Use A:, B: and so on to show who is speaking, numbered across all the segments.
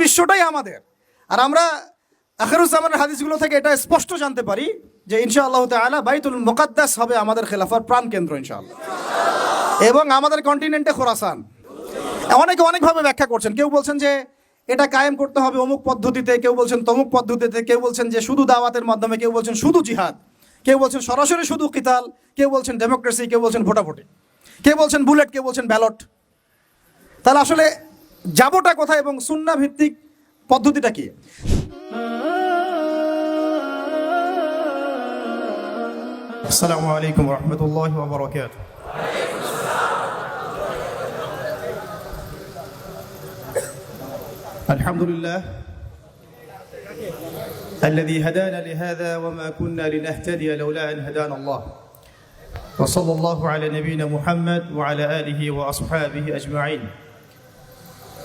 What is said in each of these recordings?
A: বিশ্বটাই আমাদের। আর আমরা আখিরুজ্জামানের হাদিসগুলো থেকে এটা স্পষ্ট জানতে পারি যে ইনশাআল্লাহ তাআলা বাইতুল মুকাদ্দাস হবে আমাদের খেলাফার প্রাণকেন্দ্র ইনশাআল্লাহ, এবং আমাদের কন্টিনেন্টে খোরাসান। অনেকে অনেকভাবে ব্যাখ্যা করছেন, কেউ বলছেন যে এটা কায়েম করতে হবে অমুক পদ্ধতিতে, কেউ বলছেন তমুক পদ্ধতিতে, কেউ বলছেন যে শুধু দাওয়াতের মাধ্যমে, কেউ বলছেন শুধু জিহাদ, কেউ বলছেন সরাসরি শুধু কিতাল, কেউ বলছেন ডেমোক্রেসি, কেউ বলছেন ভোটাভুটি, কেউ বলছেন বুলেট, কেউ বলছেন ব্যালট। তাহলে আসলে যাবোটা কোথায় এবং সুন্নাহ ভিত্তিক পদ্ধতিটা কি? আসসালামু আলাইকুম ওয়া রাহমাতুল্লাহি ওয়া বারাকাতুহু। الحمد لله الذي هدانا لهذا وما كنا لنهتدي لولا أن هدانا الله، وصلى الله على نبينا محمد وعلى آله وأصحابه أجمعين.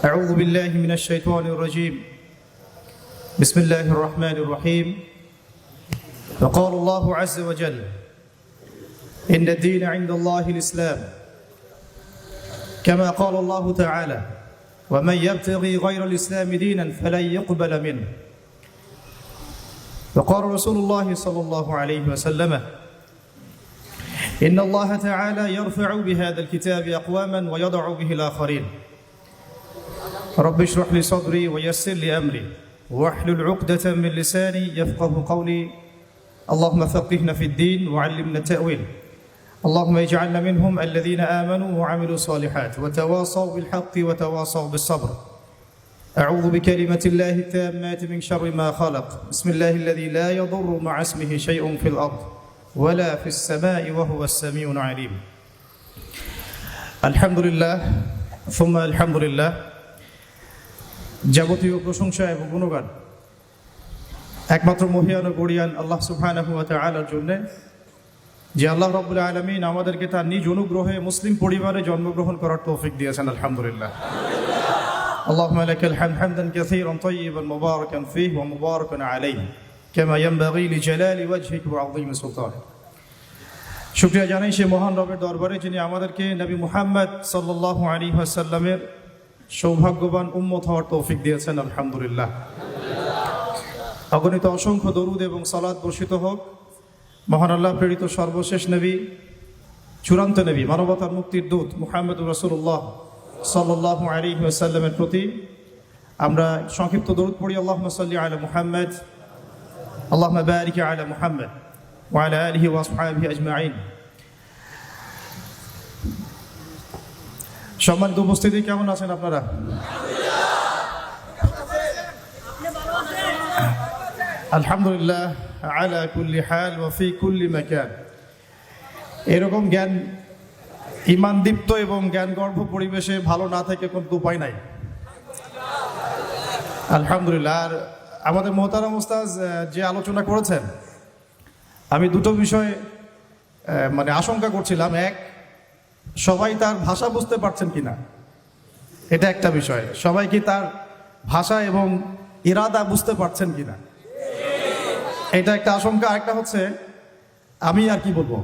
A: أعوذ بالله من الشيطان الرجيم، بسم الله الرحمن الرحيم. وقال الله عز وجل: إن الدين عند الله الإسلام، كما قال الله تعالى: ومن يبتغي غير الإسلام دينا فلن يقبل منه. وقال رسول الله صلى الله عليه وسلم: إن الله تعالى يرفع بهذا الكتاب أقواما ويضع به الآخرين. رب اشرح لي صدري ويسر لي أمري واحلل عقدة من لساني يفقه قولي. اللهم فقهنا في الدين وعلمنا التأويل. اللهم اجعلنا منهم الذين آمنوا وعملوا الصالحات وتواصوا بالحق وتواصوا بالصبر. أعوذ بكلمة الله التامات من شر ما خلق. بسم الله الذي لا يضر مع اسمه شيء في الأرض ولا في السماء وهو السميع العليم. الحمد لله ثم الحمد لله. যাবতীয় প্রশংসা এবং গুণগান একমাত্র মহিয়ান ও গরিয়ান আল্লাহ সুবহানাহু ওয়া তাআলার জন্য, যে আল্লাহ রাব্বুল আলামিন আমাদেরকে তার নিজ অনুগ্রহে মুসলিম পরিবারে জন্মগ্রহণ করার তৌফিক দিয়েছেন। আলহামদুলিল্লাহ। আল্লাহুম্মা লাকাল হামদ হামদান কাসীরান তাইয়িবান মুবারাকান ফীহি ওয়া মুবারাকান আলাইহি কামা ইয়ানবাগী লিজালালি ওয়াজহিকা ওয়া আযীমি সুলতানিক। শুকরিয়া জানাই সে মহান রবের দরবারে যিনি আমাদেরকে নবী মুহাম্মদ সাল্লাল্লাহু আলাইহি ওয়াসাল্লামের সৌভাগ্যবান উম্মত হওয়ার তৌফিক দিয়েছেন। আলহামদুলিল্লাহ। অগণিত অসংখ্য দরুদ এবং সালাত বর্ষিত হোক মহান আল্লাহ প্রেরিত সর্বশেষ নবী, চূড়ান্ত নবী, মানবতার মুক্তির দূত মুহাম্মদুর রাসূলুল্লাহ সাল্লাল্লাহু আলাইহি ওয়াসাল্লামের প্রতি। আমরা সংক্ষিপ্ত দরুদ পড়ি। আল্লাহুম্মা সাল্লি আলা মুহাম্মদ, আল্লাহুম্মা বারিক আলা মুহাম্মদ ওয়া আলা আলিহি ওয়া আসহাবিহি আজমাইন। সম্মানিত উপস্থিতি, কেমন আছেন আপনারা? আলহামদুলিল্লাহ আলা কুল্লি হাল ওয়া ফি কুল্লি মাকান। এরকম জ্ঞান ইমানদীপ্ত এবং জ্ঞানগর্ভ পরিবেশে ভালো না থেকে কোনো উপায় নাই। আলহামদুলিল্লাহ। আর আমাদের মোহতারাম উস্তাজ যে আলোচনা করেছেন, আমি দুটো বিষয় আশঙ্কা করছিলাম। এক, সবাই তার ভাষা বুঝতে পারছেন কিনা, এটা একটা বিষয়। সবাই কি তার ভাষা এবং ইরাদা বুঝতে পারছেন কিনা, এটা একটা আশঙ্কা। আরেকটা হচ্ছে, আমি আর কি বলবো,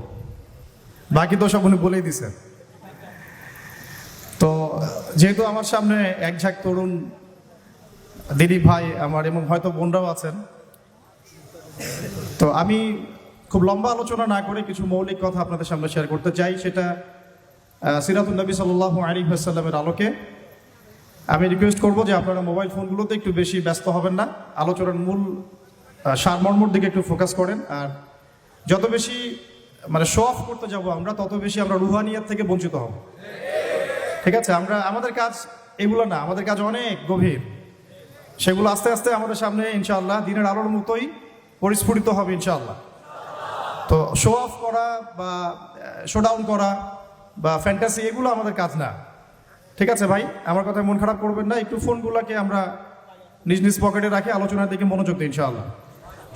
A: বাকি তো সব উনি বলেই দিছেন। তো যেহেতু আমার সামনে এক ঝাঁক তরুণ দিদি ভাই আমার এবং হয়তো বোনরাও আছেন, তো আমি খুব লম্বা আলোচনা না করে কিছু মৌলিক কথা আপনাদের সামনে শেয়ার করতে চাই। সেটা সিরাতুন নবী সাল্লাল্লাহু আলাইহি ওয়াসাল্লামের আলোকে। আমি রিকোয়েস্ট করবো যে আপনারা মোবাইল ফোনগুলোতে একটু বেশি ব্যস্ত হবেন না, আলোচনার মূল সারমর্মর দিকে একটু ফোকাস করেন। আর যত বেশি শো অফ করতে যাব আমরা, তত বেশি আমরা রুহানিয়াত থেকে বঞ্চিত হব। ঠিক আছে? আমাদের কাজ এগুলো না, আমাদের কাজ অনেক গভীর। সেগুলো আস্তে আস্তে আমাদের সামনে ইনশাআল্লাহ দিনের আলোর মতোই পরিস্ফুটিত হবে ইনশাআল্লাহ। তো শো অফ করা বা শো ডাউন করা বা ফ্যান্টাসি, এগুলো আমাদের কাজ না। ঠিক আছে ভাই? আমার কথা মন খারাপ করবেন না। একটু ফোনগুলোকে আমরা নিজ নিজ পকেটে রাখি, আলোচনার দিকে মনোযোগ দিই ইনশাআল্লাহ।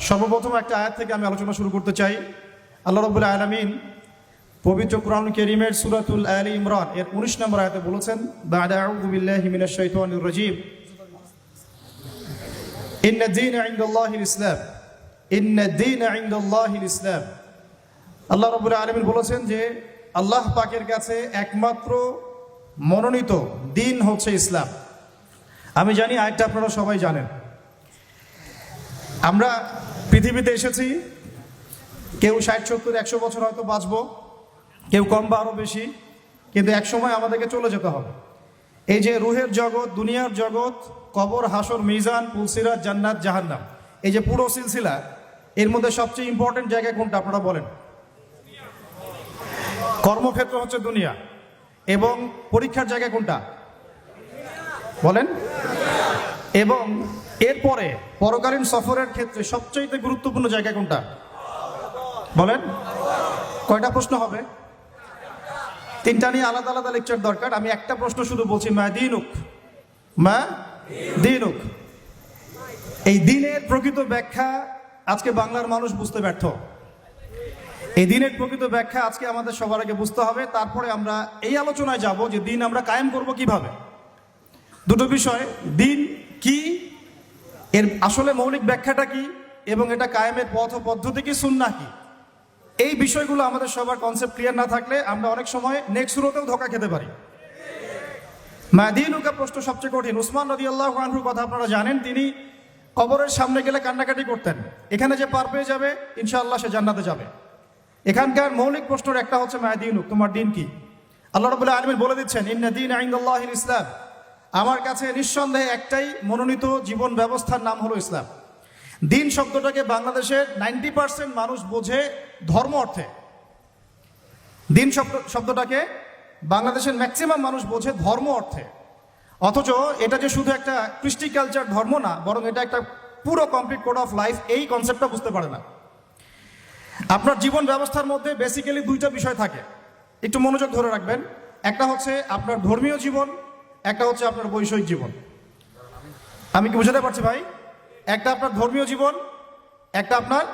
A: সর্বপ্রথম একটা আয়াত থেকে আমি আলোচনা শুরু করতে চাই। আল্লাহ রাব্বুল আলামিন পবিত্র কুরআনুল কারীমের সূরাতুল আলী ইমরান এর 19 নম্বর আয়াতে বলেছেন, বা'দা আউযু বিল্লাহি মিনাশ শাইতানির রাজীম, ইন্নাদ দীনা ইনদাল্লাহিল ইসলাম, ইন্নাদ দীনা ইনদাল্লাহিল ইসলাম। আল্লাহ রাব্বুল আলামিন বলেছেন যে আল্লাহ পাকের কাছে একমাত্র মনোনীত দিন হচ্ছে ইসলাম। আমি জানি আরেকটা আপনারা সবাই জানেন, আমরা পৃথিবীতে এসেছি, কেউ 60-70-100 বছর হয়তো বাঁচবো, কেউ কম বা আরো বেশি, কিন্তু এক সময় আমাদেরকে চলে যেতে হবে। এই যে রুহের জগৎ, দুনিয়ার জগৎ, কবর, হাসর, মিজান, পুলসিরাত, জান্নাত, জাহান্নাম, এই যে পুরো সিলসিলা, এর মধ্যে সবচেয়ে ইম্পর্টেন্ট জায়গা কোনটা আপনারা বলেন? কর্মক্ষেত্র হচ্ছে দুনিয়া, এবং পরীক্ষার জায়গা কোনটা বলেন? এবং এরপরে পরকালীন সফরের ক্ষেত্রে সবচেয়ে গুরুত্বপূর্ণ জায়গা কোনটা বলেন? কয়টা প্রশ্ন হবে? 3টা নিয়ে আলাদা আলাদা লেকচার দরকার। আমি একটা প্রশ্ন শুধু বলছি, মা দিনুক, মা দিনুক। এই দিনের প্রকৃত ব্যাখ্যা আজকে বাংলার মানুষ বুঝতে ব্যর্থ। এই দিনের প্রকৃত ব্যাখ্যা আজকে আমাদের সবার আগে বুঝতে হবে, তারপরে আমরা এই আলোচনায় যাব যে দিন আমরা কায়েম করব কিভাবে। দুটো বিষয়, দিন কি, এর আসলে মৌলিক ব্যাখ্যাটা কি, এবং এটা কায়েমের পথ ও পদ্ধতি কি, সুন্নাহ কি, এই বিষয়গুলো আমাদের সবার কনসেপ্ট ক্লিয়ার না থাকলে আমরা অনেক সময় নেক্সট সুরতেও ধোকা খেতে পারি। মাদিনুকা প্রশ্ন সবচেয়ে কঠিন। উসমান রাদিয়াল্লাহু আনহুর কথা আপনারা জানেন, তিনি কবরের সামনে গেলে কান্নাকাটি করতেন, এখানে যে পার পেয়ে যাবে ইনশাআল্লাহ সে জান্নাতে যাবে। এখানকার মৌলিক প্রশ্নের একটা হচ্ছে মাদিনুক, তোমার দিন কি? আল্লাহ রাব্বুল আলামিন বলে দিচ্ছেন, ইন্না দীনা ইনদাল্লাহিল ইসলাম, আমার কাছে নিঃসন্দেহে একটাই মনোনীত জীবন ব্যবস্থার নাম হলো ইসলাম। দিন শব্দটাকে বাংলাদেশের 90% মানুষ বোঝে ধর্ম অর্থে। দিন শব্দটাকে বাংলাদেশের ম্যাক্সিমাম মানুষ বোঝে ধর্ম অর্থে, অথচ এটা যে শুধু একটা কৃষ্টি কালচার ধর্ম না, বরং এটা একটা পুরো কমপ্লিট কোড অফ লাইফ, এই কনসেপ্টটা বুঝতে পারে না। আপনার জীবন ব্যবস্থার মধ্যে বেসিক্যালি 2টা বিষয় থাকে, একটু মনোযোগ ধরে রাখবেন। একটা হচ্ছে আপনার ধর্মীয় জীবন, একটা হচ্ছে আপনার বৈষয়িক জীবন। আমি কি বুঝাতে পারছি ভাই? একটা আপনার ধর্মীয় জীবন, একটা আপনার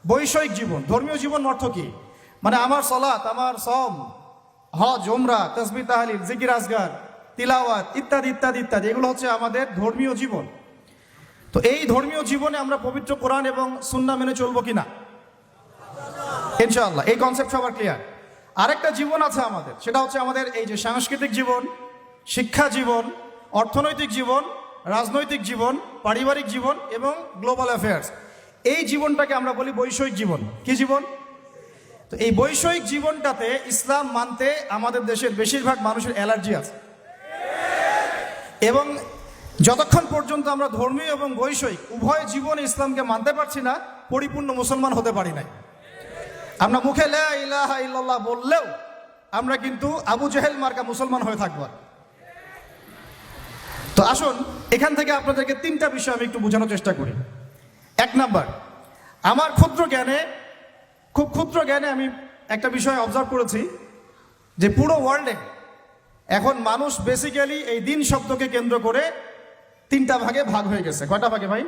A: বৈষয়িক জীবন। ধর্মীয় জীবন অর্থ কি? মানে আমার সালাত, আমার সওম, হজ, উমরা, তাসবিহ, তাহলিল, জিকির, আজগার, তিলাওয়াত ইত্যাদি ইত্যাদি ইত্যাদি, এগুলো হচ্ছে আমাদের ধর্মীয় জীবন। তো এই ধর্মীয় জীবনে আমরা পবিত্র কোরআন এবং সুন্নাহ মেনে চলবো কিনা? ইনশাআল্লাহ, এই কনসেপ্ট সবার ক্লিয়ার। আরেকটা জীবন আছে আমাদের, সেটা হচ্ছে আমাদের এই যে সাংস্কৃতিক জীবন, শিক্ষা জীবন, অর্থনৈতিক জীবন, রাজনৈতিক জীবন, পারিবারিক জীবন এবং গ্লোবাল অ্যাফেয়ার্স। এই জীবনটাকে আমরা বলি বৈষয়িক জীবন। কি জীবন? তো এই বৈষয়িক জীবনটাতে ইসলাম মানতে আমাদের দেশের বেশিরভাগ মানুষের অ্যালার্জি আছে, এবং যতক্ষণ পর্যন্ত আমরা ধর্মীয় এবং বৈষয়িক উভয় জীবনে ইসলামকে মানতে পারছি না, পরিপূর্ণ মুসলমান হতে পারি নাই। আমরা মুখে লা ইলাহা ইল্লাল্লাহ বললেও আমরা কিন্তু আবু জেহেল মার্কা মুসলমান হয়ে থাকবো। তো আসুন এখান থেকে আপনাদেরকে 3টা বিষয় আমি একটু বোঝানোর চেষ্টা করি। 1 নাম্বার, আমার খুব ক্ষুদ্র জ্ঞানে আমি একটা বিষয় অবজার্ভ করেছি যে পুরো ওয়ার্ল্ডে এখন মানুষ বেসিক্যালি এই দিন শব্দকে কেন্দ্র করে 3টা ভাগে ভাগ হয়ে গেছে। কয়টা ভাগে ভাই?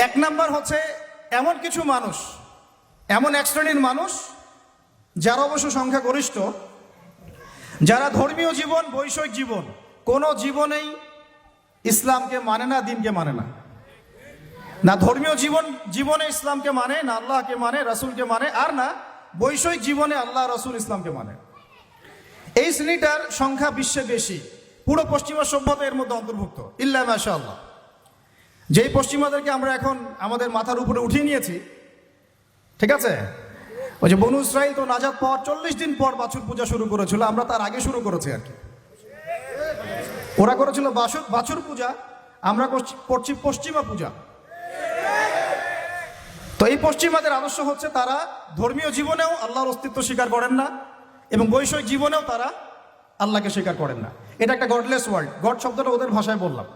A: 1 নাম্বার হচ্ছে এমন কিছু মানুষ, এমন এক শ্রেণীর মানুষ যারা অবশ্য সংখ্যাগরিষ্ঠ, যারা ধর্মীয় জীবন, বৈষয়িক জীবন কোনো জীবনেই ইসলামকে মানে না, দিনকে মানে না। না ধর্মীয় জীবনে ইসলামকে মানে, না আল্লাহকে মানে, রাসূলকে মানে, আর না বৈষয়িক জীবনে আল্লাহ, রাসূল, ইসলামকে মানে। এই শ্রেণীটার সংখ্যা বিশ্বে বেশি, পুরো পশ্চিমা সভ্যতা এর মধ্যে অন্তর্ভুক্ত, ইল্লা মাশাআল্লাহ। যেই পশ্চিমাদেরকে আমরা এখন আমাদের মাথার উপরে উঠিয়ে নিয়েছি, ঠিক আছে, ওই যে বনু ইসরাইল তো নাজাত পাওয়ার 40 দিন পর বাছুর পূজা শুরু করেছিল, আমরা তার আগে শুরু করেছি আর কি। ওরা করেছিল বাছুর পূজা, আমরা করছি পশ্চিমা পূজা। তো এই পশ্চিমাদের আদর্শ হচ্ছে তারা ধর্মীয় জীবনেও আল্লাহর অস্তিত্ব স্বীকার করেন না, এবং বৈষয়িক জীবনেও তারা আল্লাহকে স্বীকার করেন না। এটা একটা গডলেস ওয়ার্ল্ড। গড শব্দটা ওদের ভাষায় বললাম।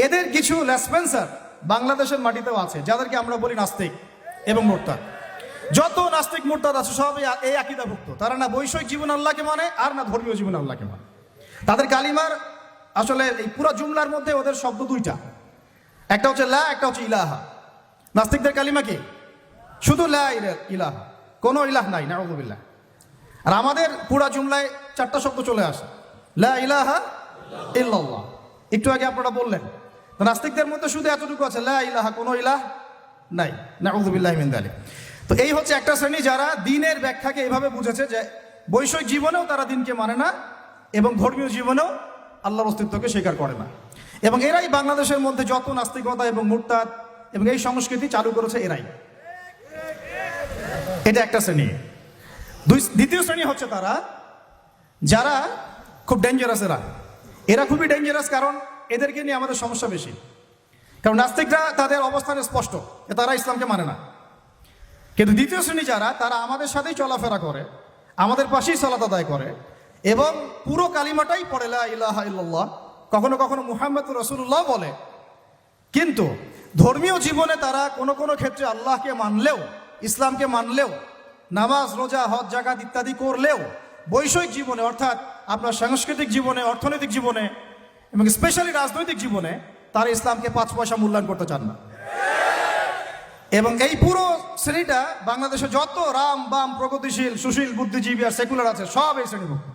A: এদের কিছু লেসপেন্সার বাংলাদেশের মাটিতেও আছে, যাদেরকে আমরা বলি নাস্তিক এবং মুরতাদ। যত নাস্তিক মুরতাদ আছে সবই এই আকীদাভুক্ত। তারা না বৈষয়িক জীবন আল্লাহকে মানে, আর না ধর্মীয় জীবন আল্লাহকে মানে। তাদের কালিমার আসলে এই পুরো জুমলার মধ্যে ওদের শব্দ 2টা, একটা হচ্ছে লা, একটা হচ্ছে ইলাহা। নাস্তিকদের কালিমা কি? শুধু লা ইলাহা, কোনো ইলাহ নাই, নাউযুবিল্লাহ। আর আমাদের পুরো জুমলায় 4টা শব্দ চলে আসে, লা ইলাহা ইল্লাল্লাহ। একটু আগে আপনারা বললেন, নাস্তিকদের মধ্যে শুধু এতটুকু আছে, লা ইলাহা, কোনো ইলাহ নাই, নাউযুবিল্লাহি মিন যালিক। তো এই হচ্ছে একটা শ্রেণী যারা দ্বীনের ব্যাখ্যাকে এভাবে বুঝেছে যে বৈষয়িক জীবনেও তারা দিনকে মানে না এবং ধর্মীয় জীবনেও আল্লাহর অস্তিত্বকে স্বীকার করে না। এবং এরাই বাংলাদেশের মধ্যে যত নাস্তিকতা এবং মুরতাদ এবং এই সংস্কৃতি চালু করেছে এরাই। এটা একটা শ্রেণী। দ্বিতীয় শ্রেণী হচ্ছে তারা যারা খুব ডেঞ্জারাস। এরা খুবই ডেঞ্জারাস, কারণ এদেরকে নিয়ে আমাদের সমস্যা বেশি। কারণ নাস্তিকরা তাদের অবস্থানে স্পষ্ট, তারা ইসলামকে মানে না। কিন্তু দ্বিতীয় শ্রেণী যারা, তারা আমাদের সাথেই চলাফেরা করে, আমাদের পাশেই সালাত আদায় করে এবং পুরো কালিমাটাই পড়ে লা ইলাহা ইল্লাল্লাহ, কখনো কখনো মুহাম্মদুর রাসূলুল্লাহ বলে। কিন্তু ধর্মীয় জীবনে তারা কোনো কোনো ক্ষেত্রে আল্লাহকে মানলেও, ইসলামকে মানলেও, নামাজ রোজা হজ জাকাত ইত্যাদি করলেও বৈষয়িক জীবনে অর্থাৎ আপনার সাংস্কৃতিক জীবনে, অর্থনৈতিক জীবনে এবং স্পেশালি রাজনৈতিক জীবনে তারা ইসলামকে 5 পয়সা মূল্যায়ন করতে চান না। এবং এই পুরো শ্রেণীটা বাংলাদেশে যত রাম বাম প্রগতিশীল সুশীল বুদ্ধিজীবী আর সেকুলার আছে সব এই শ্রেণীভুক্ত,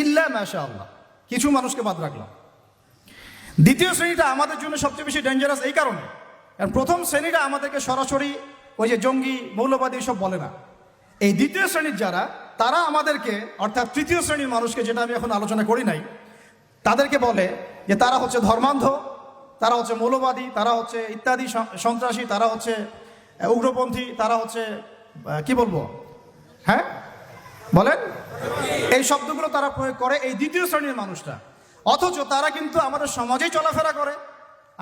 A: ইল্লা মাশাআল্লাহ, কিছু মানুষকে বাদ রাখলাম। দ্বিতীয় শ্রেণীটা আমাদের জন্য সবচেয়ে বেশি ডেঞ্জারাস এই কারণে, কারণ প্রথম শ্রেণীটা আমাদেরকে সরাসরি ওই যে জঙ্গি মৌলবাদী সব বলে না। এই দ্বিতীয় শ্রেণীর যারা, তারা আমাদেরকে অর্থাৎ তৃতীয় শ্রেণীর মানুষকে, যেটা আমি এখন আলোচনা করি নাই, তাদেরকে বলে যে তারা হচ্ছে ধর্মান্ধ, তারা হচ্ছে মৌলবাদী, তারা হচ্ছে ইত্যাদি সন্ত্রাসী, তারা হচ্ছে উগ্রপন্থী, তারা হচ্ছে কি বলবো, হ্যাঁ বলেন, এই শব্দগুলো তারা প্রয়োগ করে এই দ্বিতীয় শ্রেণীর মানুষটা। অথচ তারা কিন্তু আমাদের সমাজেই চলাফেরা করে,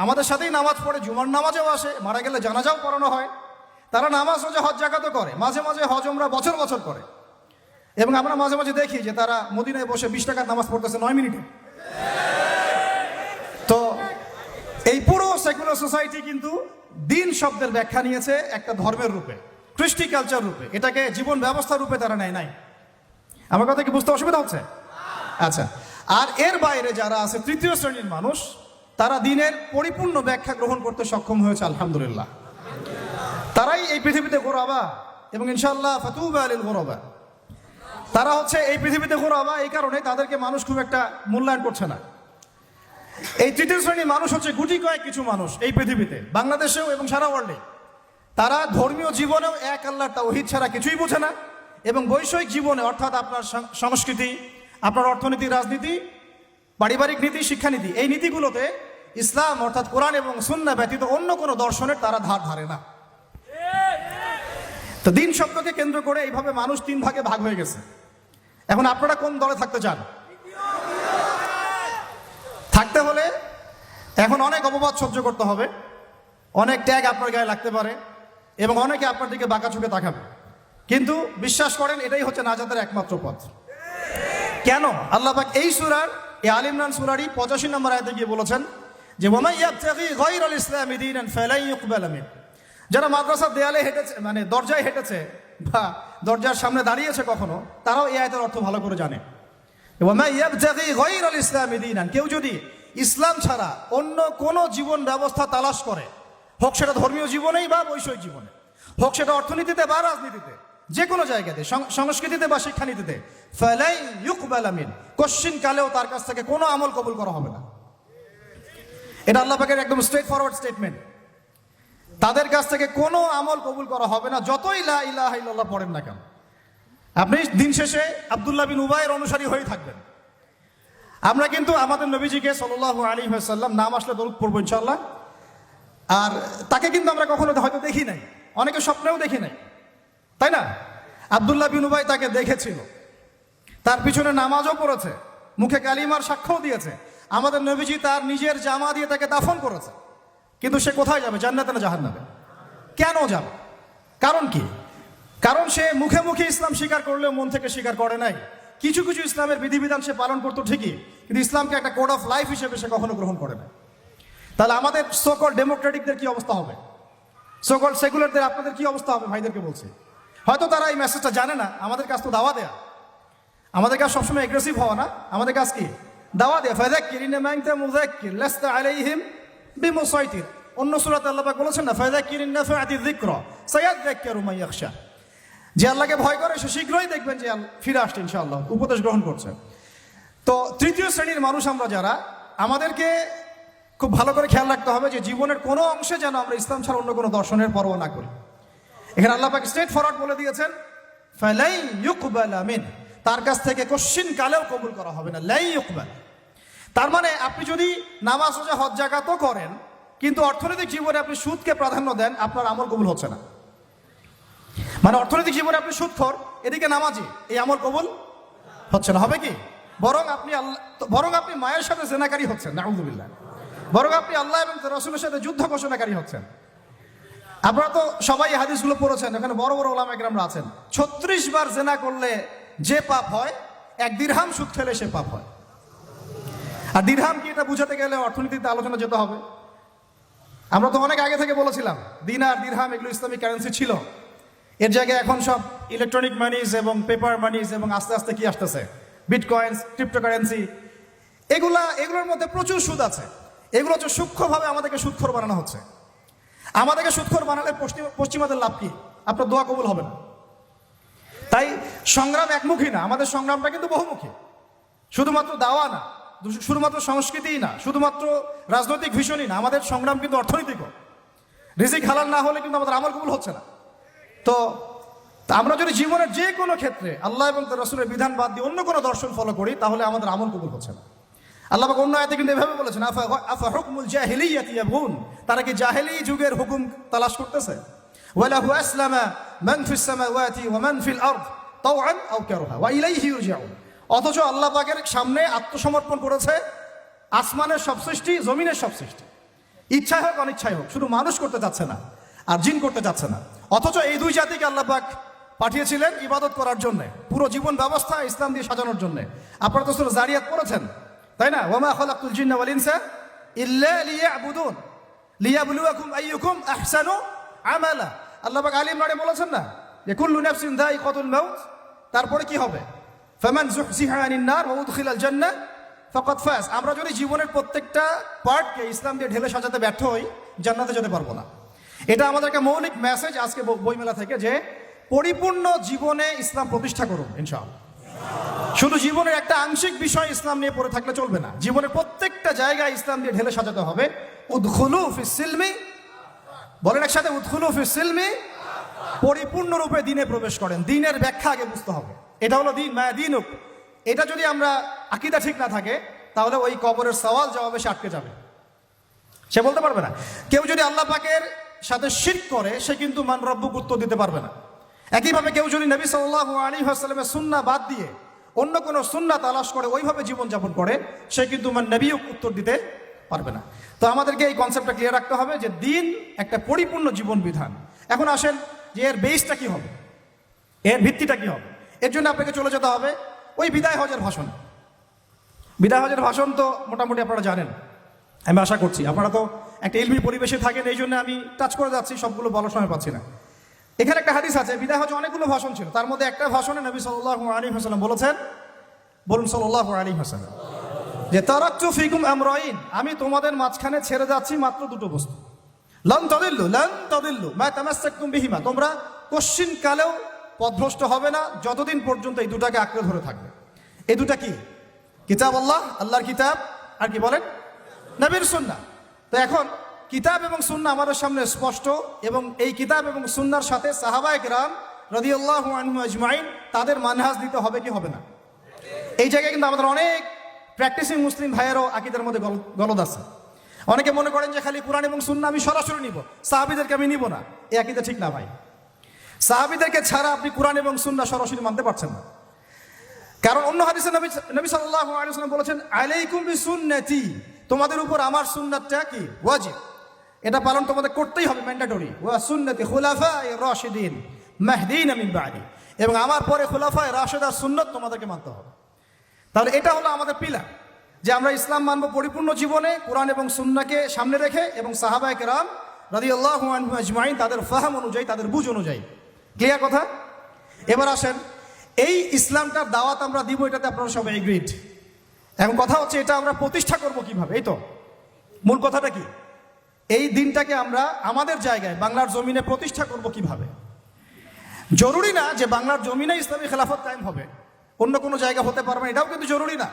A: আমাদের সাথেই নামাজ পড়ে, জুমার নামাজেও আসে, মারা গেলে জানাজাও পড়ানো হয়। তারা নামাজ রোজা হজ জাকাতও করে, মাঝে মাঝে হজ উমরা বছর বছর করে। এবং আমরা মাঝে মাঝে দেখি যে তারা মদিনায় বসে 20 টাকার নামাজ পড়তেছে 9 মিনিটে। তো এই পুরো সেকুলার সোসাইটি কিন্তু দিন শব্দের ব্যাখ্যা নিয়েছে একটা ধর্মের রূপে, কৃষ্টি কালচার রূপে, এটাকে জীবন ব্যবস্থা রূপে তারা নেয় নাই। আমার কথা কি বুঝতে অসুবিধা হচ্ছে? আচ্ছা, আর এর বাইরে যারা আছে তৃতীয় শ্রেণীর মানুষ, তারা দিনের পরিপূর্ণ ব্যাখ্যা গ্রহণ করতে সক্ষম হয়েছে আলহামদুলিল্লাহ। তারাই এই পৃথিবীতে গোরাবা এবং ইনশাআল্লাহ ফাতুবা লিল গোরাবা। তারা হচ্ছে এই পৃথিবীতে গোরাবা, এই কারণে তাদেরকে মানুষ খুব একটা মূল্যায়ন করছে না। এই তৃতীয় শ্রেণীর মানুষ হচ্ছে গুটি কয়েক কিছু মানুষ এই পৃথিবীতে, বাংলাদেশেও এবং সারা ওয়ার্ল্ডে। তারা ধর্মীয় জীবনেও এক আল্লাহর তাওহীদ ছাড়া কিছুই বোঝে না, এবং বৈষয়িক জীবনে অর্থাৎ আপনার সংস্কৃতি, আপনার অর্থনীতি, রাজনীতি, পারিবারিক নীতি, শিক্ষানীতি, এই নীতিগুলোতে ইসলাম অর্থাৎ কোরআন এবং সুন্নাহ ব্যতীত অন্য কোনো দর্শনের তারা ধার ধারে না। তো দিন শব্দকে কেন্দ্র করে এইভাবে মানুষ 3 ভাগে ভাগ হয়ে গেছে। এখন আপনারা কোন দলে থাকতে চান? থাকতে হলে এখন অনেক অপবাদ সহ্য করতে হবে, অনেক ট্যাগ আপনার গায়ে লাগতে পারে এবং অনেকে আপনার দিকে বাঁকা চোখে তাকাবে, কিন্তু বিশ্বাস করেন এটাই হচ্ছে নাজাতের একমাত্র পথ। কেন? আল্লাহ পাক এই সূরার, এই আল ইমরান সূরারই 85 নম্বর আয়াতে গিয়ে বলেছেন যে ওয়ামান ইয়াবতাগি গায়রাল ইসলামি দীনান ফালান ইউকবালা মিন। যারা মাদ্রাসার দেয়ালে হেঁটেছে, মানে দরজায় হেঁটেছে বা দরজার সামনে দাঁড়িয়েছে কখনো, তারাও এই আয়াতের অর্থ ভালো করে জানে। ওয়ামান ইয়াবতাগি গায়রাল ইসলামি দীনান, কেউ যদি ইসলাম ছাড়া অন্য কোনো জীবন ব্যবস্থা তালাশ করে, হোক সেটা ধর্মীয় জীবনেই বা বৈষয়িক জীবনে, হোক সেটা অর্থনীতিতে বা রাজনীতিতে, যে কোনো জায়গাতে, সংস্কৃতিতে বা শিক্ষানীতিতে, ফালাই ইউকবালা মিন, কোশ্চিন কালেও তার কাছ থেকে কোনো আমল কবুল করা হবে না। এটা আল্লাহ পাকের একদম স্ট্রেট ফরওয়ার্ড স্টেটমেন্ট। তাদের কাছ থেকে কোনো আমল কবুল করা হবে না, যতই লা ইলাহা ইল্লাল্লাহ পড়েন না কেন। আপনি দিন শেষে আব্দুল্লাহ বিন উবাইয়ের অনুসারী হয়ে থাকবেন। আমরা কিন্তু আমাদের নবীজিকে সাল্লাল্লাহু আলাইহি ওয়াসাল্লাম নাম আসলে দরুদ পড়বো ইনশাআল্লাহ। আর তাকে কিন্তু আমরা কখনো হয়তো দেখি নাই, অনেকে স্বপ্নেও দেখি নাই, তাই না? আব্দুল্লাহ বিন উবাই তাকে দেখেছিল, তার পিছনে নামাজও পড়েছে, মুখে কালিমার সাক্ষ্যও দিয়েছে। আমাদের নবীজি তার নিজের জামা দিয়ে তাকে দাফন করেছে, কিন্তু সে কোথায় যাবে? জান্নাতে না জাহান্নামে? কেন যাবে? কারণ কি? কারণ সে মুখে মুখে ইসলাম স্বীকার করলেও মন থেকে স্বীকার করে নাই। কিছু কিছু ইসলামের বিধিবিধান সে পালন করতো ঠিকই, কিন্তু ইসলামকে একটা কোড অফ লাইফ হিসেবে সে কখনো গ্রহণ করে না। তাহলে আমাদের সোকল ডেমোক্রেটিকদের কি অবস্থা হবে? সোকল সেকুলারদের আপনাদের কি অবস্থা হবে? ভাইদেরকে বলছি, হয়তো তারা এই মেসেজটা জানে না। আমাদের কাজ তো দাওয়া দেয়া, আমাদের কাজ সবসময় এগ্রেসিভ হওয়া না, আমাদের কাজ কি? দাওয়া দেয়া। ফাযাক্কির ইন্নামা আনতা মুযাক্কির লাস্তা আলাইহিম বিমুসাইতির। অন্য সূরাতে আল্লাহ পাক বলেছেন না, ফাযাক্কির ইন নাফাআতি যিকরা সায়াযাক্কারু মান ইয়াখশা। যে আল্লাহকে ভয় করে সে শীঘ্রই দেখবেন যে ফিরে আসছে ইনশাআল্লাহ, উপদেশ গ্রহণ করছে। তো তৃতীয় শ্রেণীর মানুষ আমরা যারা, আমাদেরকে খুব ভালো করে খেয়াল রাখতে হবে যে জীবনের কোনো অংশে যেন আমরা ইসলাম ছাড়া অন্য কোনো দর্শনের পরোয়া না করি। এখানে আল্লাহ পাক স্ট্রেট ফরওয়ার্ড বলে দিয়েছেন, ফালাই ইউকবালা মিন, তার কাছ থেকে কোশ্চিন কালেও কবুল করা হবে না। লাই ইউকবাল, তার মানে আপনি যদি নামাজ রোজা হজ জাকাতও করেন, কিন্তু অর্থনৈতিক জীবনে আপনি সুদকে প্রাধান্য দেন, আপনার আমল কবুল হচ্ছে না। মানে অর্থনৈতিক জীবনে আপনি সুদখোর, এদিকে নামাজি, এই আমল কবুল হচ্ছে না। হবে কি? বরং আপনি মায়ের সাথে জেনাকারী হচ্ছেন, নাউযুবিল্লাহ। বরং আপনি আল্লাহ এবং রাসূলের সাথে যুদ্ধ ঘোষণাকারী হচ্ছেন। আপনারা তো সবাই হাদিসগুলো পড়েছেন, এখানে বড় বড় ওলামা কেরামরা আছেন। 36 বার জেনা করলে যে পাপ হয়, 1 দিরহাম সুদ খেলে সে পাপ হয়। আর দিরহাম কি, এটা বুঝাতে গেলে অর্থনীতিতে আলোচনা যেতে হবে। আমরা তো অনেক আগে থেকে বলেছিলাম দিনার দিরহাম এগুলো ইসলামিক কারেন্সি ছিল। এর জায়গায় এখন সব ইলেকট্রনিক মানিজ এবং পেপার মানিজ এবং আস্তে আস্তে কি আসতেছে, বিটকয়েন্স, ক্রিপ্টোকারেন্সি, এগুলোর মধ্যে প্রচুর সুদ আছে। এগুলো হচ্ছে সূক্ষ্মভাবে আমাদেরকে সুদখোর বানানো হচ্ছে। আমাদেরকে সুদখোর বানালে পশ্চিমাদের লাভ কি? আপনার দোয়া কবুল হবে না। তাই সংগ্রাম একমুখী না, আমাদের সংগ্রামটা কিন্তু বহুমুখী। শুধুমাত্র দাওয়া না, শুধুমাত্র সংস্কৃতিই না, শুধুমাত্র রাজনৈতিক ভীষণই না, আমাদের সংগ্রাম কিন্তু অর্থনৈতিকও। রিজিক হালাল না হলে কিন্তু আমাদের আমল কবুল হচ্ছে না। তো আমরা যদি জীবনের যে কোনো ক্ষেত্রে আল্লাহ এবং তার রাসূলের বিধান বাদ দিয়ে অন্য কোনো দর্শন ফলো করি, তাহলে আমাদের আমল কবুল হচ্ছে না। আল্লাহ পাক অন্য আয়াতে কিন্তু এভাবে বলেছেন, আফা হুকমুল জাহিলিয়াতি ইয়াবগুন, তারা কি জাহেলি যুগের হুকুম তালাশ করতেছে? ওয়ালাহু আসলামা মান ফিস সামাওয়াতি ওয়া মান ফিল আরদ তাওআন আও কারহা ওয়া ইলাইহি ইরজাউন। অথচ আল্লাহ পাকের সামনে আত্মসমর্পণ করেছে আসমানের সব সৃষ্টি, জমিনের সব সৃষ্টি, ইচ্ছায় হোক অনিচ্ছায় হোক। শুধু মানুষ করতে চাচ্ছে না, আর জিন করতে চাচ্ছে না। অথচ এই দুই জাতিকে আল্লাহ পাক পাঠিয়েছিলেন ইবাদত করার জন্য, পুরো জীবন ব্যবস্থা ইসলাম দিয়ে সাজানোর জন্য। আপনারা তো সূরা জারিয়াত পড়েছেন, তাই না? ওয়ামা খালাকতুল জিন্না ওয়াল ইনসা ইল্লা লিয়াবুদুন লিয়াবলুয়াকুম আইয়ুকুম আহসানু আমালা। আল্লাহ পাক আলী ইমরানে বলেছেন না যে কুল্লু নাফসিন যায়িকাতুল মাউত, তারপরে কি হবে? ফামান যুহজিহা আনিন নার ওয়া উদখিলাল জান্নাহ ফাকাদ ফাজ। আমরা যদি জীবনের প্রত্যেকটা পার্টকে ইসলাম দিয়ে ঢেলে সাজাতে ব্যর্থ হই, জান্নাতে যেতে পারবো না। এটা আমাদের একটা মৌলিক মেসেজ আজকে বইমেলা থেকে, যে পরিপূর্ণ জীবনে ইসলাম প্রতিষ্ঠা করুন ইনশাআল্লাহ। শুধু জীবনের একটা আংশিক বিষয় ইসলাম নিয়ে পড়ে থাকলে চলবে না, জীবনের প্রত্যেকটা জায়গায় ইসলাম দিয়ে ঢেলে সাজাতে হবে। উদখুলু ফিস সিলমি, বলেন একসাথে, উদখুলু ফিস সিলমি, পরিপূর্ণরূপে দিনে প্রবেশ করেন। দিনের ব্যাখ্যা আগে বুঝতে হবে। এটা হলো দিন, মা দিনুক। এটা যদি আমরা আকীদা ঠিক না থাকে, তাহলে ওই কবরের সওয়াল জবাবে সে আটকে যাবে, সে বলতে পারবে না। কেউ যদি আল্লাহ পাকের সাথে শিরক করে, সে কিন্তু মান রব্বুক উত্তর দিতে পারবে না। একইভাবে কেউ যদি নবী সাল্লাল্লাহু আলাইহি ওয়াসাল্লামের সুন্নাহ বাদ দিয়ে অন্য কোনো সুন্নাহ তালাশ করে ওইভাবে জীবনযাপন করে, সে কিন্তু মান নবীও উত্তর দিতে পারবে না। তো আমাদেরকে এই কনসেপ্টটা ক্লিয়ার রাখতে হবে যে দিন একটা পরিপূর্ণ জীবন বিধান। এখন আসেন যে এর বেসটা কি হবে, এর ভিত্তিটা কি হবে। এর জন্য আপনাকে চলে যেতে হবে ওই বিদায় হজের ভাষণ। বিদায় হজের ভাষণ তো মোটামুটি আপনারা জানেন, আমি আশা করছি। আপনারা তো একটা ইলমি পরিবেশে থাকেন, এই জন্য আমি টাচ করে যাচ্ছি, সবগুলো বলার সময় পাচ্ছি না। এখানে একটা হাদিস আছে, বিদায় হজে অনেকগুলো ভাষণ ছিল, তার মধ্যে একটা ভাষণে নবী সাল্লাল্লাহু আলাইহি ওয়াসাল্লাম বলেছেন, বলুন সাল্লাল্লাহু আলাইহি ওয়াসাল্লাম, যে তারাকতু ফিকুম আমরাইন, আমি তোমাদের মাঝখানে ছেড়ে যাচ্ছি মাত্র দুটো বস্তু। লান তাদিল্লু মা তামাসসাকতুম বিহিমা, তোমরা কোশ্চিন কালেও পথভ্রষ্ট হবে না যতদিন পর্যন্ত এই দুটাকে আঁকড়ে ধরে থাকবে। এই দুটা কি? কিতাব আল্লাহ, আল্লাহর কিতাব, আর কি বলেন, নবীর সুন্নাহ। তো এখন কিতাব এবং সুন্নাহ আমাদের সামনে স্পষ্ট, এবং এই কিতাব এবং সুন্নাহর সাথে সাহাবায়ে কেরাম রাদিয়াল্লাহু আনহুম আজমাইন তাদের মানহাজ দিতে হবে কি হবে না? এই জায়গায় কিন্তু আমাদের অনেক প্র্যাকটিসিং মুসলিম ভাইয়েরও আকীদার মধ্যে গলদ আছে। অনেকে মনে করেন যে খালি কোরআন এবং সুন্নাহ আমি সরাসরি নিব, সাহাবীদেরকে আমি নিব না। এই আকীদা ঠিক না ভাই। সাহাবীদেরকে ছাড়া আপনি কোরআন এবং সুন্নাহ সরাসরি মানতে পারছেন না। কারণ অন্য হাদিসে নবী সাল্লাল্লাহু আলাইহি ওয়াসাল্লাম বলেছেন, আলাইকুম বিসুন্নতি, তোমাদের উপর আমার সুন্নাতটা কি ওয়াজিব, এটা পালন তোমাদের করতেই হবে, ম্যান্ডেটরি। ওয়া সুন্নতি খুলাফায়ে রাশিদিন মাহদিনা মিন বাদি, এবং আমার পরে খুলাফায়ে রাশিদার সুন্নাত তোমাদেরকে মানতে হবে। তাহলে এটা হলো আমাদের পিলার, যে আমরা ইসলাম মানব পরিপূর্ণ জীবনে কোরআন এবং সুন্নাহকে সামনে রেখে, এবং সাহাবায়ে কেরাম রাদিয়াল্লাহু আনহুম আজমাইন তাদের ফাহাম অনুযায়ী, তাদের বুঝ অনুযায়ী। ক্লিয়ার কথা? এবার আসেন, এই ইসলামটার দাওয়াত আমরা দিব, এটাতে আপনারা সবাই এগ্রিড। এখন কথা হচ্ছে এটা আমরা প্রতিষ্ঠা করব কিভাবে। এই তো মূল কথাটা কি, এই দিনটাকে আমরা আমাদের জায়গায় বাংলার জমিনে প্রতিষ্ঠা করব কিভাবে। জরুরি না যে বাংলার জমিনে ইসলামী খেলাফত কায়েম হবে, অন্য কোনো জায়গা হতে পারবে, এটাও কিন্তু জরুরি না।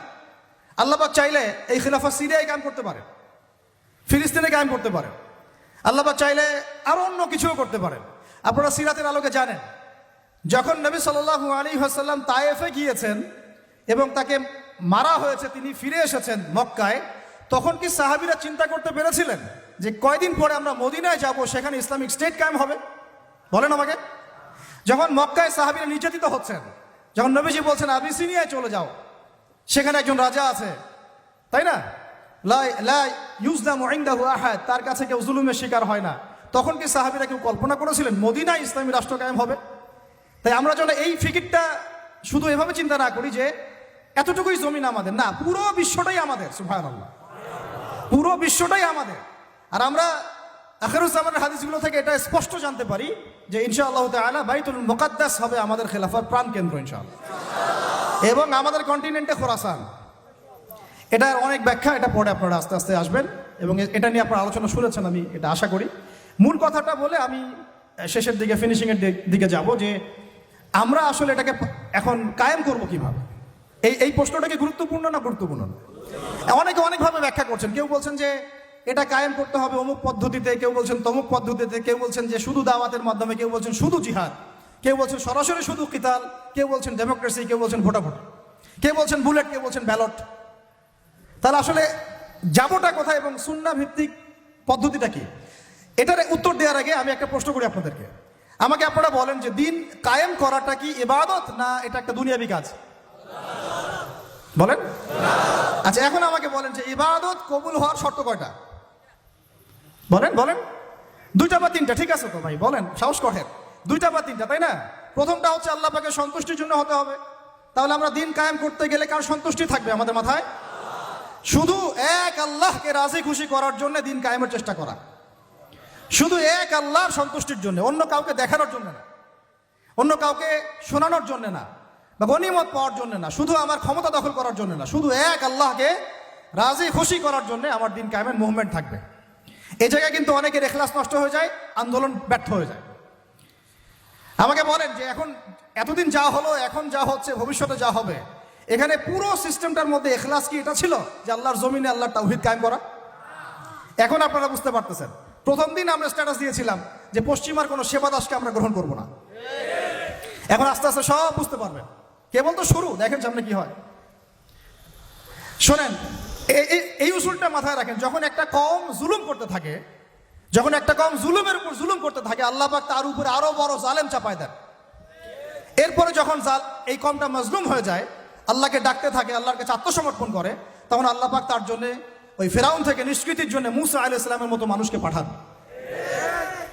A: আল্লাহ পাক চাইলে এই খেলাফত সিরিয়ায় কায়েম করতে পারে, ফিলিস্তিনে কায়েম করতে পারে, আল্লাহ পাক চাইলে আরো অন্য কিছুও করতে পারেন। আপনারা সিরাতের আলোকে জানেন, যখন নবী সাল্লাল্লাহু আলাইহি ওয়াসাল্লাম তায়েফে গিয়েছেন এবং তাকে মারা হয়েছে, তিনি ফিরে এসেছেন মক্কায়, তখন কি সাহাবীরা চিন্তা করতে পেরেছিলেন যে কয়দিন পরে আমরা মদিনায় যাব, সেখানে ইসলামিক স্টেট কায়েম হবে? বলেন আমাকে। যখন মক্কায় সাহাবীরা নির্যাতিত হচ্ছেন, যখন নবীজি বলছেন আবিসিনিয়ায় চলে যাও, সেখানে একজন রাজা আছে, তাই না, লা ইউজলামু ইনদাহু আহাদ, তার কাছে কেউ জুলুমের শিকার হয় না, তখন কি সাহাবীরা কেউ কল্পনা করেছিলেন মদিনায় ইসলামী রাষ্ট্র কায়েম হবে? তাই আমরা যেন এই ফিকিরটা শুধু এভাবে চিন্তা না করি যে এতটুকুই জমিন আমাদের, না, পুরো বিশ্বটাই আমাদের। সুবহানাল্লাহ, পুরো বিশ্বটাই আমাদের। আর আমরা আখিরুজ্জামানের হাদিসগুলো থেকে এটা স্পষ্ট জানতে পারি যে ইনশাআল্লাহ তাআলা বাইতুল মুকাদ্দাস হবে আমাদের খেলাফার প্রাণ কেন্দ্র ইনশাআল্লাহ, এবং আমাদের কন্টিনেন্টে খোরাসান। এটার অনেক ব্যাখ্যা, এটা পরে আপনারা আস্তে আস্তে আসবেন এবং এটা নিয়ে আপনারা আলোচনা শুনেছেন, আমি এটা আশা করি। মূল কথাটা বলে আমি শেষের দিকে, ফিনিশিংয়ের দিকে যাব, যে আমরা আসলে এটাকে এখন কায়েম করব কিভাবে। এই প্রশ্নটা কি গুরুত্বপূর্ণ না গুরুত্বপূর্ণ না? অনেকে অনেকভাবে ব্যাখ্যা করছেন। কেউ বলছেন যে এটা কায়েম করতে হবে অমুক পদ্ধতিতে, কেউ বলছেন তমুক পদ্ধতিতে, কেউ বলছেন যে শুধু দাওয়াতের মাধ্যমে, কেউ বলছেন শুধু জিহাদ, কেউ বলছেন সরাসরি শুধু কিতাল, কেউ বলছেন ডেমোক্রেসি, কেউ বলছেন ভোটাভুটি, কেউ বলছেন বুলেট, কেউ বলছেন ব্যালট। তাহলে আসলে যাবোটা কোথায় এবং সুন্নাহ ভিত্তিক পদ্ধতিটা কি? এটার উত্তর দেওয়ার আগে আমি একটা প্রশ্ন করি আপনাদেরকে। আমাকে আপনারা বলেন যে দিন কায়েম করাটা কি ইবাদত না এটা একটা দুনিয়াবি কাজ? বলেন। আচ্ছা, এখন আমাকে বলেন যে ইবাদত কবুল হওয়ার শর্ত কয়টা? বলেন বলেন। দুইটা বা তিনটা? ঠিক আছে তো ভাই, বলেন, সাহস করেন। দুইটা বা তিনটা, তাই না? প্রথমটা হচ্ছে আল্লাহ পাকের সন্তুষ্টির জন্য হতে হবে। তাহলে আমরা দিন কায়েম করতে গেলে কার সন্তুষ্টি থাকবে আমাদের মাথায়? শুধু এক আল্লাহকে রাজি খুশি করার জন্য দিন কায়েমের চেষ্টা করা, শুধু এক আল্লাহর সন্তুষ্টির জন্য, অন্য কাউকে দেখানোর জন্য না, অন্য কাউকে শোনানোর জন্য না, বা গনিমত পাওয়ার জন্য না, শুধু আমার ক্ষমতা দখল করার জন্য না, শুধু এক আল্লাহকে রাজি খুশি করার জন্য আমার দিন কায়েমের মুভমেন্ট থাকবে। এই জায়গায় কিন্তু অনেকের ইখলাস নষ্ট হয়ে যায়, আন্দোলন ব্যর্থ হয়ে যায়। আমাকে বলেন যে এখন এতদিন যা হলো, এখন যা হচ্ছে, ভবিষ্যতে যা হবে, এখানে পুরো সিস্টেমটার মধ্যে ইখলাস কি এটা ছিল যে আল্লাহর জমিনে আল্লাহর তাওহীদ কায়েম করা? এখন আপনারা বুঝতে পারতেছেন। প্রথম দিন আমরা স্ট্যাটাস দিয়েছিলাম যে পশ্চিমার কোনো সেবা দাসকে আমরা গ্রহণ করব না। এখন আস্তে আস্তে সব বুঝতে পারবেন, কেবল তো শুরু, দেখেন সামনে কি হয়। শোনেন, এই উসুলটা মাথায় রাখেন। যখন একটা কওম জুলুম করতে থাকে, যখন একটা কওম জুলুমের উপর জুলুম করতে থাকে, আল্লাহ পাক তার উপরে আরো বড় জালেম চাপায় দেন। এরপরে যখন এই কওমটা মাজলুম হয়ে যায়, আল্লাহকে ডাকতে থাকে, আল্লাহর কাছে আত্মসমর্পণ করে, তখন আল্লাহ পাক তার জন্য ওই ফেরাউন থেকে নিষ্কৃতির জন্য মুসা আলাইহিস সালামের মতো মানুষকে পাঠান।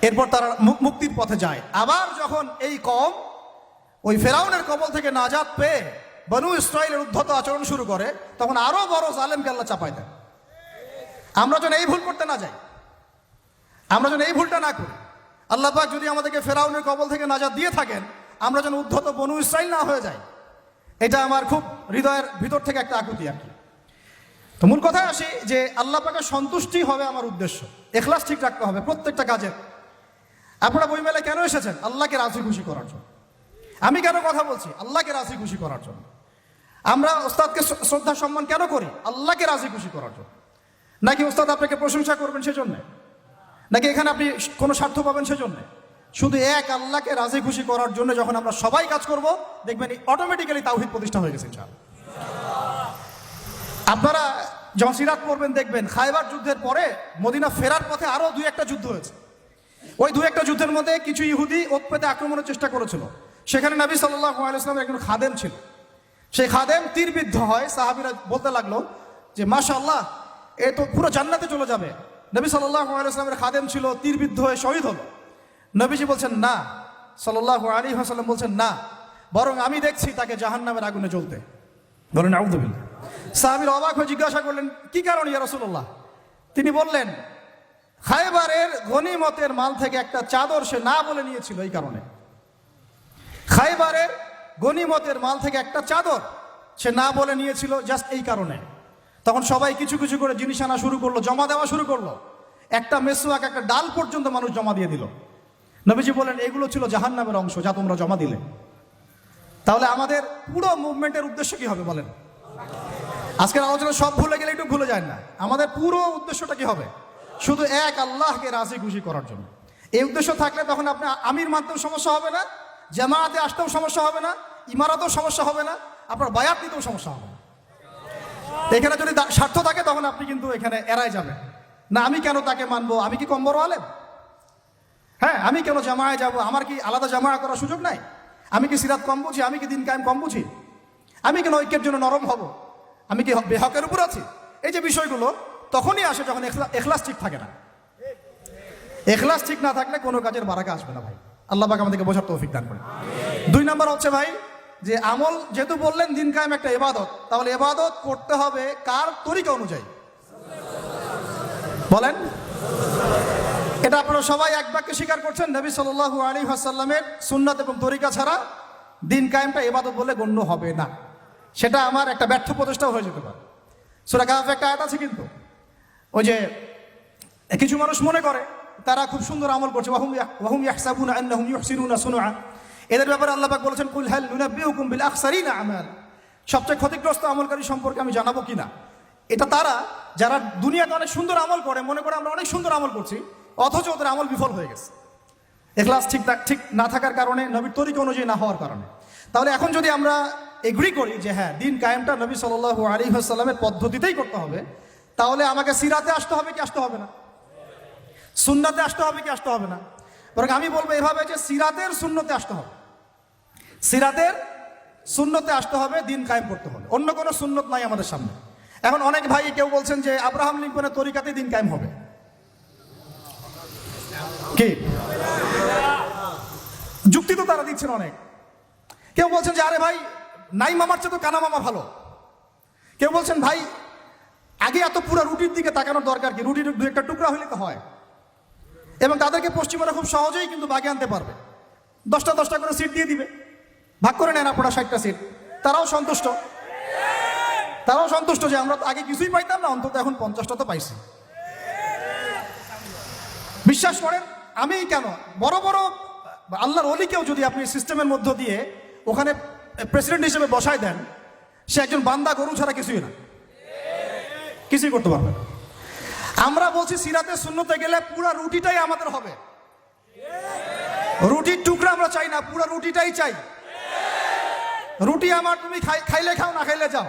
A: এরপর তারা মুক্তির পথে যায়। আবার যখন এই কওম ওই ফেরাউনের কবল থেকে নাজাত পেয়ে বনু ইসরাইলের উদ্ধত আচরণ শুরু করে, তখন আরো বড় জালেমকে আল্লাহ চাপায় দেন। আমরা যেন এই ভুল করতে না যাই, আমরা যেন এই ভুলটা না করি। আল্লাহ পাক যদি আমাদেরকে ফেরাউনের কবল থেকে নাজাত দিয়ে থাকেন, আমরা যেন উদ্ধত বনু ইসরাইল না হয়ে যাই। এটা আমার খুব হৃদয়ের ভিতর থেকে একটা আকুতি আর কি। তো মূল কথায় আসি যে আল্লাহ পাকের সন্তুষ্টি হবে আমার উদ্দেশ্য, ইখলাস ঠিক রাখতে হবে প্রত্যেকটা কাজে। আপনারা বইমেলায় কেন এসেছেন? আল্লাহকে রাজি খুশি করার জন্য। আমি কেন কথা বলছি? আল্লাহকে রাজি খুশি করার জন্য। আমরা ওস্তাদকে শ্রদ্ধা সম্মান কেন করি? আল্লাহকে রাজি খুশি করার জন্য। নাকি ওস্তাদ আপনাকে প্রশংসা করবেন সেজন্য, নাকি এখানে আপনি কোনো স্বার্থ পাবেন সেজন্য? শুধু এক আল্লাহকে রাজি খুশি করার জন্য যখন আমরা সবাই কাজ করব, দেখবেন অটোমেটিক্যালি তাওহীদ প্রতিষ্ঠা হয়ে গেছে ইনশাআল্লাহ। আপনারা যখন সিরাত পড়বেন দেখবেন খায়বার যুদ্ধের পরে মদিনা ফেরার পথে আরো দুই একটা যুদ্ধ হয়েছে। ওই দুই একটা যুদ্ধের মধ্যে কিছু ইহুদি ওত পেতে আক্রমণের চেষ্টা করেছিল। সেখানে নবী সাল্লাল্লাহু আলাইহি ওয়াসাল্লামের একজন খাদেম ছিল। সেই খাদেম তীরবিদ্ধ হয়। সাহাবীরা বলতে লাগলো যে মাশাআল্লাহ, এ তো পুরো জান্নাতে চলে যাবে। নবী সাল্লাল্লাহু আলাইহি ওয়াসাল্লামের খাদেম ছিল, তীরবিদ্ধ হয়ে শহীদ হলো। নবীজি বলছেন না, সাল্লাল্লাহু আলাইহি ওয়াসাল্লাম বলছেন না, বরং আমি দেখছি তাকে জাহান্নামের আগুনে জ্বলতে। বলেন আউযুবিল্লাহ। সাহাবীরা অবাক হয়ে জিজ্ঞাসা করলেন, কি কারণ ইয়া রাসূলুল্লাহ? তিনি বললেন, খায়বারের গনিমতের মাল থেকে একটা চাদর সে না বলে নিয়েছিল, এই কারণে। খায়বারের গনিমতের মাল থেকে একটা চাদর সে না বলে নিয়েছিল, জাস্ট এই কারণে। তখন সবাই কিছু কিছু করে জিনিস আনা শুরু করলো, জমা দেওয়া শুরু করলো। একটা মেসওয়াক, একটা ডাল পর্যন্ত মানুষ জমা দিয়ে দিল। নবীজি বলেন, এগুলো ছিল জাহান্নামের অংশ যা তোমরা জমা দিলে। তাহলে আমাদের পুরো মুভমেন্টের উদ্দেশ্য কি হবে বলেন? আজকের আলোচনা সব ভুলে গেলে একটু ভুলে যায় না। আমাদের পুরো উদ্দেশ্যটা কি হবে? শুধু এক আল্লাহকে রাজি খুশি করার জন্য। এই উদ্দেশ্য থাকলে তখন আপনি আমির মানতেও সমস্যা হবে না, জামায়াতে আসতেও সমস্যা হবে না, ইমারতেও সমস্যা হবে না, আপনার বায়াত নিতেও সমস্যা হবে না। এখানে যদি স্বার্থ থাকে তখন আপনি কিন্তু এখানে এড়াই যাবেন না। আমি কেন তাকে মানবো? আমি কি কম বড় আলেম? হ্যাঁ, আমি কেন জামায়ায় যাব? আমার কি আলাদা জামায়া করার সুযোগ নাই? আমি কি সিরাত কম বুঝি? আমি কি দিন কায়েম কম বুঝি? আমি কেন ঐক্যের জন্য নরম হব? আমি কি বেহকের উপর আছি? এই যে বিষয়গুলো তখনই আসে যখন এখলাস ঠিক থাকে না। এখলাস ঠিক না থাকলে কোনো কাজের বারাকা আসবে না ভাই। আল্লাহ পাক আমাদেরকে বোঝার তৌফিক দান করেন। 2 নাম্বার হচ্ছে ভাই যে আমল, যেহেতু বললেন দিন কায়েম একটা ইবাদত, তাহলে ইবাদত করতে হবে কার তরিকা অনুযায়ী? বলেন। এটা আপনারা সবাই এক বাক্যে স্বীকার করছেন, নবী সাল্লাল্লাহু আলাইহি ওয়াসাল্লামের সুন্নাত এবং তরিকা ছাড়া দিন কায়েমটা ইবাদত বলে গণ্য হবে না। সেটা আমার একটা ব্যর্থ প্রচেষ্টাও হয়ে যেতে পারে। সূরা কাহফে একটা আয়াত আছে, কিন্তু ওই যে কিছু মানুষ মনে করে তারা খুব সুন্দর আমল করছে, ওয়াহুম ইয়াহসাবুনা আন্নাহুম ইউহসিনুনা সুনআ। এদের ব্যাপারে আল্লাহ পাক বলেছেন, কুল হাল নুনাব্বিউকুম বিল আখসারিনা আমাল। সবচেয়ে ক্ষতিগ্রস্ত আমলকারী সম্পর্কে আমি জানাবো কিনা? এটা তারা যারা দুনিয়াতে অনেক সুন্দর আমল করে, মনে করে আমরা অনেক সুন্দর আমল করছি, অথচ ওদের আমল বিফল হয়ে গেছে এখলাস ঠিক না থাকার কারণে, নবীর তরিকা অনুযায়ী না হওয়ার কারণে। তাহলে এখন যদি আমরা এগ্রি করি যে হ্যাঁ দিন কায়েমটা নবী সাল্লাল্লাহু আলাইহি ওয়াসাল্লামের পদ্ধতিতেই করতে হবে, তাহলে আমাকে সিরাতে আসতে হবে কি আসতে হবে না? সুন্নাতে আসতে হবে কি আসতে হবে না? বরং আমি বলবো এভাবে যে সিরাতের সুন্নতে আসতে হবে। সিরাতের সুন্নতে আসতে হবে, দিন কায়েম করতে হবে। অন্য কোনো সুন্নত নাই আমাদের সামনে। এখন অনেক ভাই কেউ বলছেন যে আব্রাহাম লিঙ্কনের তরিকাতে দিন কায়েম হবে, কি যুক্তি তো তারা দিচ্ছেন অনেক। কেউ বলছেন যে আরে ভাই নাই মামার চেয়ে তো কানা মামা ভালো। কেউ বলছেন ভাই আগে এত পুরো রুটির দিকে তাকানোর দরকার কি? রুটির 2-1টা টুকরা হইলে তো হয়। এবং তাদেরকে পশ্চিমারা খুব সহজেই কিন্তু বাগে আনতে পারবে। 10টা করে সিট দিয়ে দিবে, ভাগ করে নেন আপনারা 60টা সিট। তারাও সন্তুষ্ট যে আমরা আগে কিছুই পাইতাম না, অন্তত এখন 50টা তো পাইছি। বিশ্বাস করেন, আমি কেন বড় বড় আল্লাহর ওলিকেও যদি আপনি সিস্টেমের মধ্য দিয়ে ওখানে প্রেসিডেন্ট হিসেবে বসায় দেন, সে একজন বান্দা গরু ছাড়া কিছুই না, কিছুই করতে পারবে না। আমরা বলছি সিরাতে সুন্নতে গেলে পুরো রুটিটাই আমাদের হবে। রুটির টুকরা আমরা চাই না, পুরো রুটিটাই চাই। রুটি আমার, তুমি খাইলে খাও, না খাইলে যাও,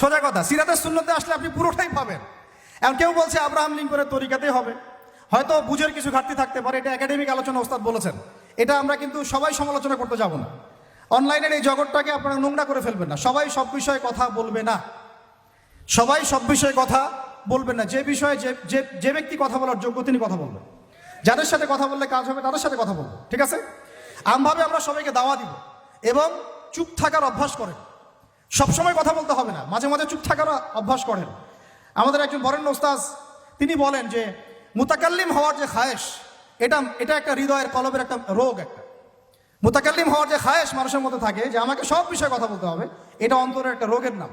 A: সোজা কথা। সিরাতের সুন্নতে আসলে আপনি পুরোটাই পাবেন। এখন কেউ বলছে আব্রাহাম লিঙ্কনের তরিকাতেই হবে, হয়তো বুঝের কিছু ঘাটতি থাকতে পারে, এটা একাডেমিক আলোচনা ওস্তাদ বলেছেন, এটা আমরা কিন্তু সবাই সমালোচনা করতে যাব না। অনলাইনের এই জগৎটাকে আপনারা নোংরা করে ফেলবেন না। সবাই সব বিষয়ে কথা বলবে না, সবাই সব বিষয়ে কথা বলবেন না। যে বিষয়ে যে ব্যক্তি কথা বলার যোগ্য তিনি কথা বলবেন। যাদের সাথে কথা বললে কাজ হবে তাদের সাথে কথা বলবো, ঠিক আছে? আমভাবে আমরা সবাইকে দাওয়া দিব এবং চুপ থাকার অভ্যাস করেন। সবসময় কথা বলতে হবে না, মাঝে মাঝে চুপ থাকার অভ্যাস করেন। আমাদের একজন বরেণ্য ওস্তাদ তিনি বলেন যে মুতাকাল্লিম হওয়ার যে খায়েশ, এটা একটা হৃদয়ের কলবের একটা রোগ। একটা মুতাকাল্লিম হওয়ার যে খায়েশ মানুষের মধ্যে থাকে যে আমাকে সব বিষয়ে কথা বলতে হবে, এটা অন্তরের একটা রোগের নাম।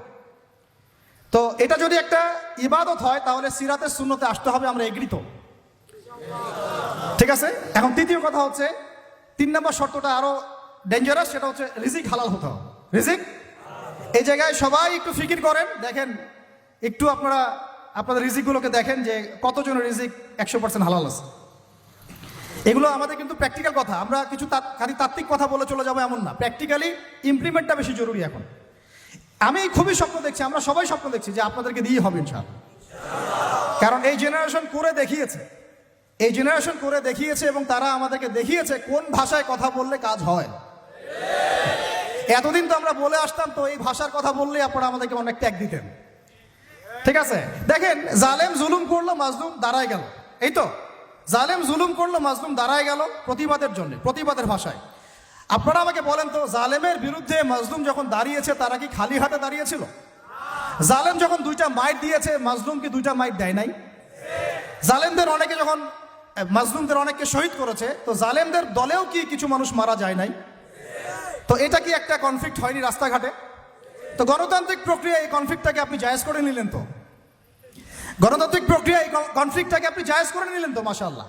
A: তো এটা যদি একটা ইবাদত হয় তাহলে সিরাতের সুন্নতে আসতে হবে, আমরা এগ্রিত, ঠিক আছে? এখন তৃতীয় কথা হচ্ছে, 3 নম্বর শর্তটা আরো ডেঞ্জারাস, সেটা হচ্ছে রিজিক হালাল হতে হবে। রিজিক, এই জায়গায় সবাই একটু ফিকির করেন, দেখেন একটু আপনারা আপনাদের রিজিকগুলোকে দেখেন যে কতজনের রিজিক 100% হালাল আছে। এগুলো আমাদের কিন্তু প্র্যাকটিক্যাল কথা, আমরা কিছু খালি তাত্ত্বিক কথা বলে চলে যাবো এমন না, প্র্যাকটিক্যালি ইমপ্লিমেন্টটা বেশি জরুরি। এখন আমি খুবই স্বপ্ন দেখছি, আমরা সবাই স্বপ্ন দেখছি যে আপনাদেরকে দিয়ে হবে ইনশাআল্লাহ। কারণ এই জেনারেশন করে দেখিয়েছে এবং তারা আমাদেরকে দেখিয়েছে কোন ভাষায় কথা বললে কাজ হয়। এতদিন তো আমরা বলে আসতাম, তো এই ভাষার কথা বললে আপনারা আমাদেরকে অনেক ট্যাগ দিতেন, ঠিক আছে? দেখেন, জালেম জুলুম করলো, মাজলুম দাঁড়ায় গেল। এই তো জালেম জুলুম করলো, মাজলুম দাঁড়ায় গেল প্রতিবাদের জন্য, প্রতিবাদের ভাষায়। আপনারা আমাকে বলেন তো, জালেমের বিরুদ্ধে মাজলুম যখন দাঁড়িয়েছে তারা কি খালি হাতে দাঁড়িয়েছিল? জালেম যখন 2টা মাইট দিয়েছে, মাজলুম কি 2টা মাইট দেয় নাই? জালেমদের অনেকে যখন মাজলুমদের অনেককে শহীদ করেছে, তো জালেমদের দলেও কি কিছু মানুষ মারা যায় নাই? তো এটা কি একটা কনফ্লিক্ট হয়নি রাস্তাঘাটে? তো গণতান্ত্রিক প্রক্রিয়া এই কনফ্লিক্টটাকে আপনি জায়েজ করে নিলেন, তো গণতান্ত্রিক প্রক্রিয়া এই কনফ্লিক্টটাকে আপনি জায়েজ করে নিলেন তো, মাশাআল্লাহ।